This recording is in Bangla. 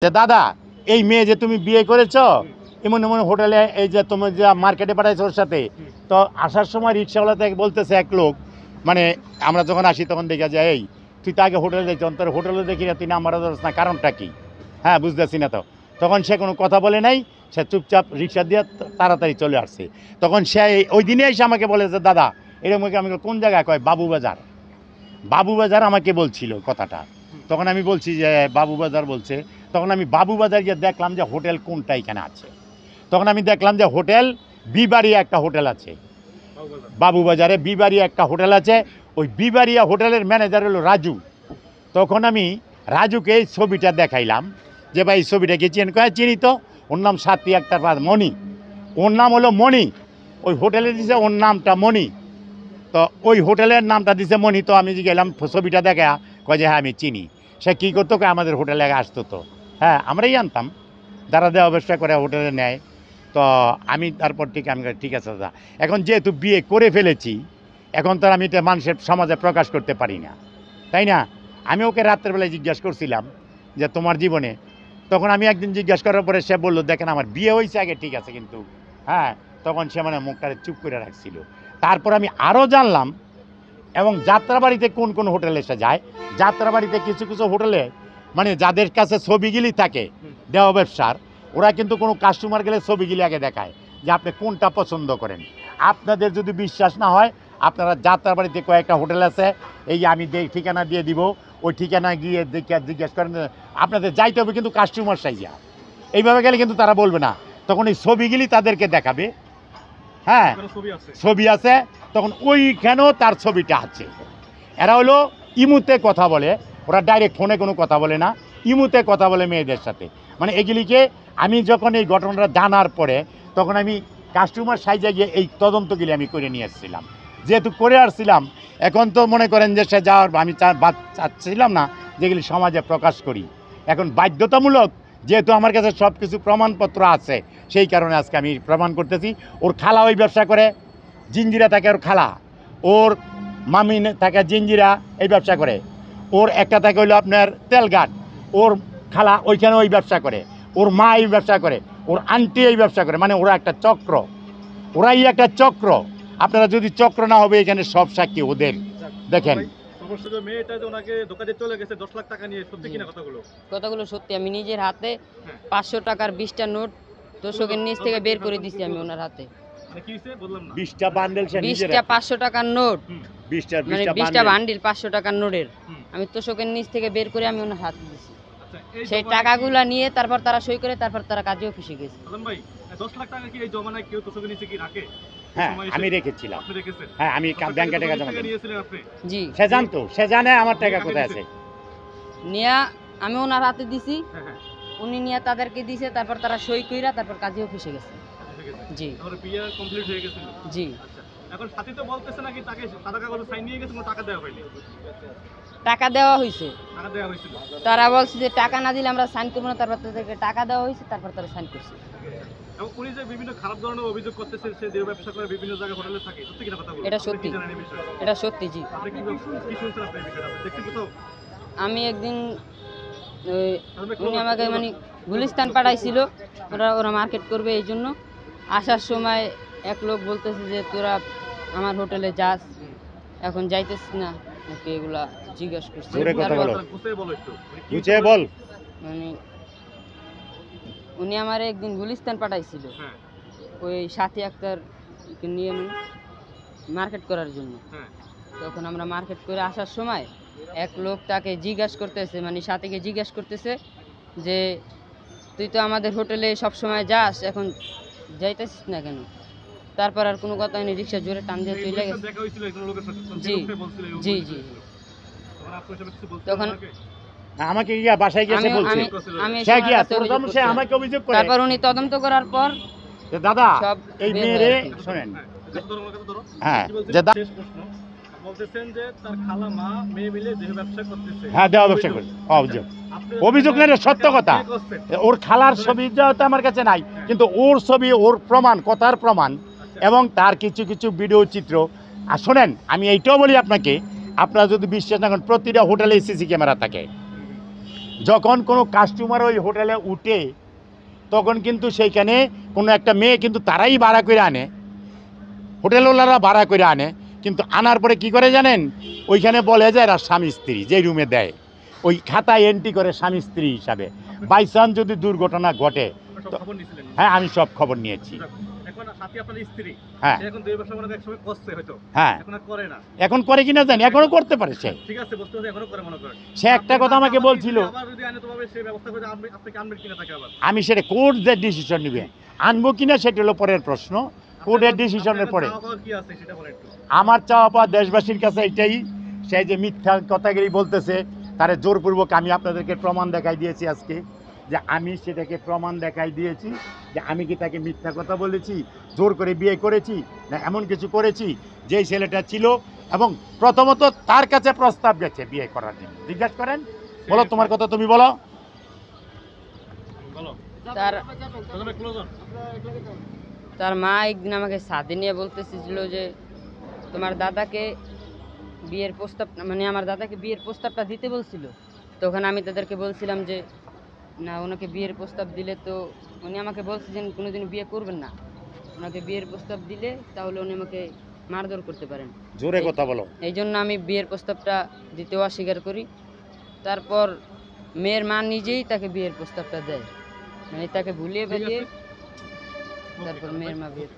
যে দাদা এই মেয়ে যে তুমি বিয়ে করেছো এমন এমন হোটেলে এই যে তুমি যে মার্কেটে পাঠাইছো ওর সাথে, তো আসার সময় রিক্সাওয়ালা থেকে বলতেছে এক লোক, মানে আমরা যখন আসি তখন দেখা যায় এই তুই তো আগে হোটেলে যাইছ, তোর হোটেলে দেখি না তুই নাম্বার ধরছ না, কারণটা কি? হ্যাঁ বুঝতেছি না। তো তখন সে কোনো কথা বলে নাই, সে চুপচাপ রিক্সা দিয়ে তাড়াতাড়ি চলে আসছে। তখন সে ওই দিনে এসে আমাকে বলে যে দাদা এরকম আমি কোন জায়গায় কয় বাবুবাজার, বাবুবাজার আমাকে বলছিল কথাটা। তখন আমি বলছি যে বাবুবাজার বলছে, তখন আমি বাবুবাজার গিয়ে দেখলাম যে হোটেল কোনটা এখানে আছে। তখন আমি দেখলাম যে হোটেল বিবাড়িয়া একটা হোটেল আছে, বাবুবাজারে বিবাড়িয়া একটা হোটেল আছে। ওই বিবাড়িয়া হোটেলের ম্যানেজার হলো রাজু। তখন আমি রাজুকে এই ছবিটা দেখাইলাম যে ভাই এই ছবিটাকে চিনি? কয়ে চিনি তো, ওর নাম সাথী আক্তার মণি, ওর নাম হলো মণি। ওই হোটেলে দিছে ওর নামটা মণি, তো ওই হোটেলের নামটা দিছে মণি। তো আমি যে গেলাম ছবিটা দেখা, কয় যে হ্যাঁ আমি চিনি। সে কী করতো, আমাদের হোটেলে আসতো। তো হ্যাঁ আমরাই আনতাম, যারা দেওয়া ব্যবসা করে হোটেলে নেয়। তো আমি তারপর আমি ঠিক আছে দাদা, এখন যেহেতু বিয়ে করে ফেলেছি, এখন তো আমি এটা মানুষের সমাজে প্রকাশ করতে পারি না, তাই না? আমি ওকে রাত্রেবেলায় জিজ্ঞাসা করছিলাম যে তোমার জীবনে, তখন আমি একদিন জিজ্ঞাসা করার পরে সে বললো দেখেন আমার বিয়ে হয়েছে আগে, ঠিক আছে, কিন্তু হ্যাঁ তখন সে মানে মুখটারে চুপ করে রাখছিল। তারপর আমি আরও জানলাম, এবং যাত্রাবাড়িতে কোন কোন হোটেলে সে যায়। যাত্রাবাড়িতে কিছু কিছু হোটেলে মানে যাদের কাছে ছবিগুলি থাকে দেওয়া ব্যবসার, ওরা কিন্তু কোনো কাস্টমার গেলে ছবিগুলি আগে দেখায় যে আপনি কোনটা পছন্দ করেন। আপনাদের যদি বিশ্বাস না হয়, আপনারা যাত্রাবাড়িতে কয়েকটা হোটেল আছে, এই আমি ঠিকানা দিয়ে দিব, ওই ঠিকানা গিয়ে জিজ্ঞেস করেন। আপনাদের যাইতে হবে কিন্তু কাস্টমার সাইজা, এইভাবে গেলে কিন্তু তারা বলবে না। তখন এই ছবিগুলি তাদেরকে দেখাবে, হ্যাঁ ছবি আছে, তখন ওইখানেও তার ছবিটা আছে। এরা হলো ইমুতে কথা বলে, ওরা ডাইরেক্ট ফোনে কোনো কথা বলে না, ইমুতে কথা বলে মেয়েদের সাথে। মানে এগুলিকে আমি যখন এই ঘটনাটা জানার পরে, তখন আমি কাস্টমার সাইজে গিয়ে এই তদন্তগুলি আমি করে নিয়ে এসেছিলাম। যেহেতু করে আসছিলাম, এখন তো মনে করেন যে সে যাওয়ার আমি চাচ্ছিলাম না যেগুলি সমাজে প্রকাশ করি। এখন বাধ্যতামূলক, যেহেতু আমার কাছে সব কিছু প্রমাণপত্র আছে, সেই কারণে আজকে আমি প্রমাণ করতেছি। ওর খালা ওই ব্যবসা করে, জিঞ্জিরা থাকে ওর খালা, ওর মামি থাকে জিঞ্জিরা এই ব্যবসা করে, ওর একটা থাকে হইলো আপনার তেলঘাট, ওর খালা ওইখানে ওই ব্যবসা করে, ওর মা এই ব্যবসা করে, ওর আন্টি এই ব্যবসা করে। মানে ওরা একটা চক্র, ওরাই একটা চক্র। আপনারা যদি চক্র না হবে, এখানে সব সাক্ষী ওদের। দেখেন কথাগুলো সত্যি। আমি নিজের হাতে 500 টাকার 20টা নোট তোষকের নিচ থেকে বের করে দিছি আমি ওনার হাতে। 20টা বান্ডেল, 20টা 500 টাকার নোট, মানে 20টা বান্ডিল 500 টাকার নোটের আমি তোষকের নিচ থেকে বের করে আমি ওনার হাতে দিছি। সেই টাকাগুলা নিয়ে তারপর তারা সই করে, তারপর তারা কাজে অফিসে গেছে। 10 লাখ টাকা কি এই জমানায় কেউ তোষকের নিচে কি রাখে? হ্যাঁ আমি রেখেছিলাম। আপনি রেখেছেন? হ্যাঁ আমি ব্যাংকে টাকা জমা নিয়েছিলেন আপনি? জি সে জানতো, সে জানে আমার টাকা কোথায় আছে। নিয়া আমি ওনার হাতে দিছি, উনি নিয়ে তাদেরকে দিছে, তারপর তারা সই কইরা তারপর কাজে অফিসে গেছে। জি তাহলে বিয়ে কমপ্লিট হয়ে গেছিল? জি। আচ্ছা, এখন সাথী তো বলতেছে নাকি তাকে সাদা কাগজে সাইন নিয়ে গেছে, কোনো টাকা দেওয়া হয়নি? টাকা দেওয়া হয়েছে, টাকা দেওয়া হয়েছিল। তারা বলছে যে টাকা না দিলে আমরা সাইন করবো না, তারপর তাদেরকে টাকা দেওয়া হয়েছে, তারপর তারা সাইন করছে। এবং উনি যে বিভিন্ন খারাপ ধরনের অভিযোগ করতেছে, সে দেহ ব্যবসা করে বিভিন্ন জায়গায় হোটেলে থাকে, সত্যি কিনা কথা বলুন? এটা সত্যি, এটা সত্যি। জি। আপনি কি শুনছেন আপনি বিষয়টা? আপনি দেখতে কোথাও? আমি একদিন উনি আমাকে মানে গুলিস্তান পাঠাইছিল, ওরা মার্কেট করবে, এই জন্য আসার সময় এক লোক বলতেছে যে তোরা আমার হোটেলে যাস, এখন যাইতেছিস না নাকি, এগুলা জিজ্ঞাসা করছে। মানে উনি আমার একদিন গুলিস্তান পাঠাইছিল ওই সাথী আক্তার নিয়ে মার্কেট করার জন্য। তখন আমরা মার্কেট করে আসার সময় এক লোক তাকে জিজ্ঞাসা করতেছে, মানে সাথীকে জিজ্ঞাসা করতেছে যে তুই তো আমাদের হোটেলে সব সময় যাস, এখন যাইতেছিস না কেন? তারপর আর কোনো কথা হয়নি, রিক্সা জোরে টান দিয়ে চলে গেছে। জি জি জি। তখন আমাকে গিয়া বাসায় গিয়েছে বলছে, সে গিয়া সে আমাকে অভিযোগ করে, তারপর উনি তদন্ত করার পর দাদা এই মেয়েরে শুনেন, হ্যাঁ যে বলতেছেন যে তার খালা মা মেয়ে মিলে দেহ ব্যবসা করতেছে। হ্যাঁ দেহ ব্যবসা করে অভিযোগ নেই, সত্য কথা। ওর খালার ছবি তো আমার কাছে নাই, কিন্তু ওর ছবি, ওর প্রমাণ, কথার প্রমাণ, এবং তার কিছু কিছু ভিডিও চিত্র। আর শোনেন আমি এইটাও বলি আপনাকে, আপনারা যদি বিশ্বাস না করেন, প্রতিটা হোটেলে সিসি ক্যামেরা থাকে, যখন কোনো কাস্টমার ওই হোটেলে উঠে তখন কিন্তু সেইখানে কোনো একটা মেয়ে কিন্তু তারাই ভাড়া করে আনে, হোটেলওয়ালারা ভাড়া করে আনে, কিন্তু আনার পরে কি করে জানেন, ওইখানে বলে যে এরা স্বামী স্ত্রী, যে রুমে দেয় ওই খাতায় এন্ট্রি করে স্বামী স্ত্রী হিসাবে। বাই চান্স যদি দুর্ঘটনা ঘটে, সব খবর নিছিলেন? হ্যাঁ আমি সব খবর নিয়েছি। এখন সাথী আপনার স্ত্রী, হ্যাঁ সে এখন দুই ব্যবসা মনে হয় একসময় করছে হয়তো, হ্যাঁ এখন আর করে না। এখন করে কিনা জানি, এখনো করতে পারে সে। ঠিক আছে, বুঝতে পারছি, এখনো করে মনে করেন। সে একটা কথা আমাকে বলছিল, আবার যদি আইনগতভাবে সেই ব্যবস্থা করে আপনাকে আনবেন কিনা তাকে আবার? আমি সেটা কোর্ট যে ডিসিশন নেবে, আনবো কিনা সেটা হলো পরের প্রশ্ন, কোর্টের ডিসিশনের পরে। চাওয়া পাওয়া কি আছে সেটা বলেন একটু। আমার চাওয়া পাওয়া দেশবাসীর কাছে এটাই, সে যে মিথ্যা কথাগুলি বলতেছে তারে জোরপূর্বক আমি আপনাদেরকে প্রমাণ দেখাই দিয়েছি আজকে, যে আমি সেটাকে প্রমাণ দেখাই দিয়েছি যে আমি কি তাকে মিথ্যা কথা বলেছি, জোর করে বিয়ে করেছি, না এমন কিছু করেছি। যেই ছেলেটা ছিল এবং প্রথমত তার কাছে প্রস্তাব গেছে বিয়ে করার জন্য। জিজ্ঞাসা করেন, বলো তোমার কথা তুমি বলো। বলো, তার প্রথমে ক্লোজ হন। তার মা একদিন আমাকে সাথে নিয়ে বলতেছিল যে তোমার দাদাকে বিয়ের প্রস্তাব, মানে আমার দাদাকে বিয়ের প্রস্তাবটা দিতে বলছিল। তখন আমি তাদেরকে বলছিলাম যে না, ওনাকে বিয়ের প্রস্তাব দিলে তো, উনি আমাকে বলছে যে কোনোদিন বিয়ে করবেন না, ওনাকে বিয়ের প্রস্তাব দিলে তাহলে উনি আমাকে মারধর করতে পারেন। জোরে কথা বলো। এই জন্য আমি বিয়ের প্রস্তাবটা দিতেও অস্বীকার করি। তারপর মেয়ের মা নিজেই তাকে বিয়ের প্রস্তাবটা দেয়, মানে তাকে ভুলিয়ে বেলিয়ে তারপর মেয়ের মা বিয়ের